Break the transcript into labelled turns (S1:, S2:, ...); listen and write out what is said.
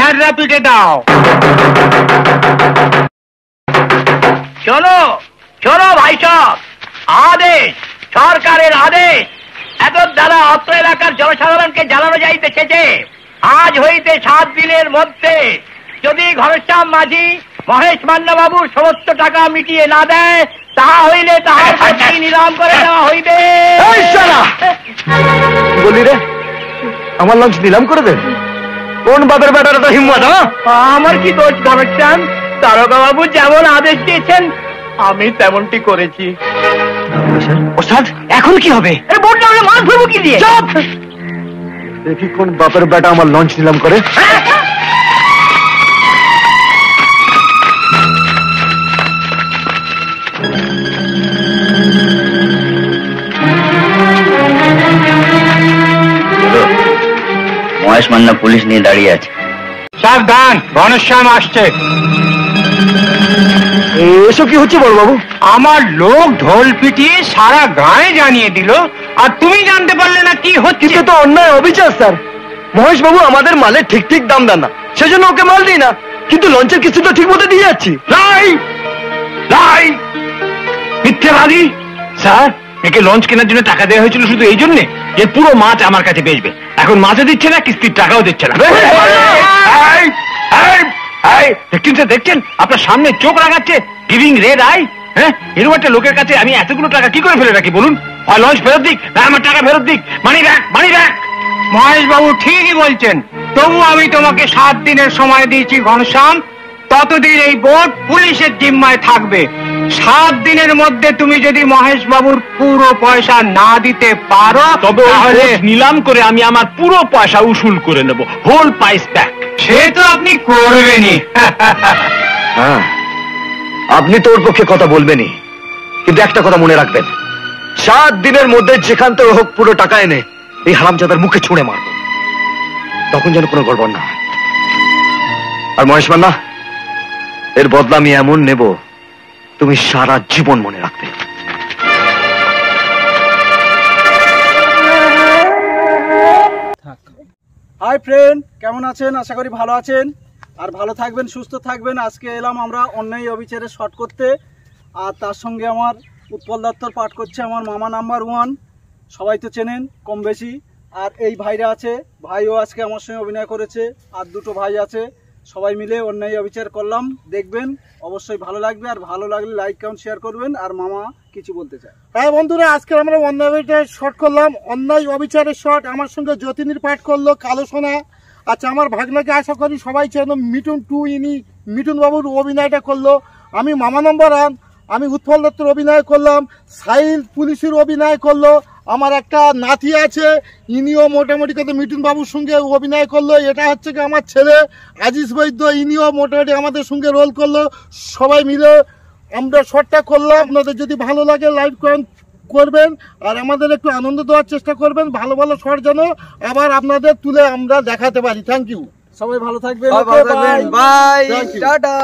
S1: ঝাড়রা পিটে দাও। চলো চলো ভাই সব, আদেশ, সরকারের আদেশ। এত দ্বারা অত্র এলাকার জনসাধারণকে জানানো যাইতেছে যে আজ হইতে 7 দিনের মধ্যে যদি ঘনশ্যাম মাঝি মহেশ মান্না বাবুর সমস্ত টাকা মিটিয়ে না দেয়, তাহা হইলে তাহার প্রতি নিলাম করে দেওয়া হইবে।
S2: বলি রে, আমার লঞ্চ নিলাম করে দেন? কোন বাপের বেটার তো হিম্মত?
S1: আমার কি দোষ ঘনশ্যাম? দারোগা বাবু যেমন আদেশ দিয়েছেন আমি তেমনটি করেছি।
S2: ওস্তাদ, এখন কি হবে?
S1: বোর্ড না হলে মাছ ধরবো কি দিয়ে?
S2: দেখি কোন বাপের বেটা আমার লঞ্চ নিলাম করে।
S3: মহেশ মান্না পুলিশ নিয়ে দাঁড়িয়ে আছে।
S1: সাবধান, ঘনশ্যাম আসছে।
S2: এসব কি হচ্ছে বড় বাবু?
S1: আমার লোক ঢোল পিটিয়ে সারা গায়ে জানিয়ে দিল, আর তুমি জানতে পারলে না কি হচ্ছে?
S2: কিন্তু তো অন্যায় অবিচার স্যার। মহেশ বাবু আমাদের মালের ঠিক ঠিক দাম দেন না, সেজন্য ওকে মাল দিই না, কিন্তু লঞ্চের কিছু তো ঠিক মতো দিয়ে যাচ্ছি।
S1: মিথ্যাবাদী! স্যার, একে লঞ্চ কেনার জন্য টাকা দেওয়া হয়েছিল শুধু এই জন্য যে পুরো মাছ আমার কাছে বেচবে। এখন মাছও দিচ্ছে না, কিস্তির টাকাও দিচ্ছে না। দেখছেন স্যার, দেখছেন আপনার সামনে চোখ রাখাচ্ছে, গিভিং রেড আই। হ্যাঁ, এরকম একটা লোকের কাছে আমি এতগুলো টাকা কি করে ফেলে রাখি বলুন? হয় লঞ্চ ফেরত দিক, না আমার টাকা ফেরত দিক। Money back, money back. Mahesh বাবু ঠিকই বলছেন, তবু আমি তোমাকে 7 দিনের সময় দিয়েছি ঘনশ্যাম। ততদিন এই বোট পুলিশের জিম্মায় থাকবে। 7 দিনের মধ্যে তুমি যদি মহেশ বাবুর পুরো পয়সা না দিতে পারো, তবে নিলাম করে আমি আমার পুরো পয়সা উসুল করে নেব, হোল প্রাইস ব্যাক। সে তো আপনি করবেনই।
S2: হ্যাঁ, আপনি তো ওর পক্ষে কথা বলবেনই, কিন্তু একটা কথা মনে রাখবেন, 7 দিনের মধ্যে যেখান থেকে হোক পুরো টাকা এনে এই হারামজাদার মুখে ছুঁড়ে মারব, তখন যেন কোনো গড়বড় না হয়। আর মহেশ মান্না, এর বদলা আমি এমন নেব তুমি সারা জীবন মনে রাখবে।
S4: হাই ফ্রেন্ড, কেমন আছেন? আশা করি ভালো আছেন আর ভালো থাকবেন, সুস্থ থাকবেন। আজকে এলাম আমরা অন্যায় অবিচারে শর্ট করতে, আর তার সঙ্গে আমার উৎপল দত্তর পাঠ করছে আমার মামা নাম্বার 1, সবাই তো চেনেন কম বেশি। আর এই ভাইরা আছে, ভাইও আজকে আমার সঙ্গে অভিনয় করেছে, আর 2টো ভাই আছে, সবাই মিলে অন্যায় অবিচার করলাম। দেখবেন, অবশ্যই ভালো লাগবে, আর ভালো লাগলে লাইক কাউন্ট শেয়ার করবেন। আর মামা কিছু বলতে চায়।
S5: হ্যাঁ বন্ধুরা, আজকে আমরা অন্যায় অবিচার শর্ট করলাম, অন্যায় অবিচারের শর্ট। আমার সঙ্গে যতীনের পাঠ করলো কালো সোনা। আচ্ছা, আমার ভাগনাকে আশা করি সবাই চেন, মিঠুন 2 ইনি মিঠুন বাবুর অভিনয়টা করলো। আমি মামা নম্বর 1, আমি উৎপল দত্তর অভিনয় করলাম। সাইল পুলিশের অভিনয় করলো। আমার একটা নাতি আছে, ইনিও মোটামুটি কথা মিঠুন বাবুর সঙ্গে অভিনয় করলো। এটা হচ্ছে কি আমার ছেলে আজিজ বৈদ্য, ইনিও মোটামুটি আমাদের সঙ্গে রোল করলো। সবাই মিলে আমরা শর্টটা করলাম। আপনাদের যদি ভালো লাগে লাইক করবেন, আর আমাদের একটু আনন্দ দেওয়ার চেষ্টা করবেন। ভালো ভালো শর্ট যেন আবার আপনাদের তুলে আমরা দেখাতে পারি। থ্যাংক ইউ,
S4: সবাই ভালো থাকবেন,
S2: বাই, টাটা।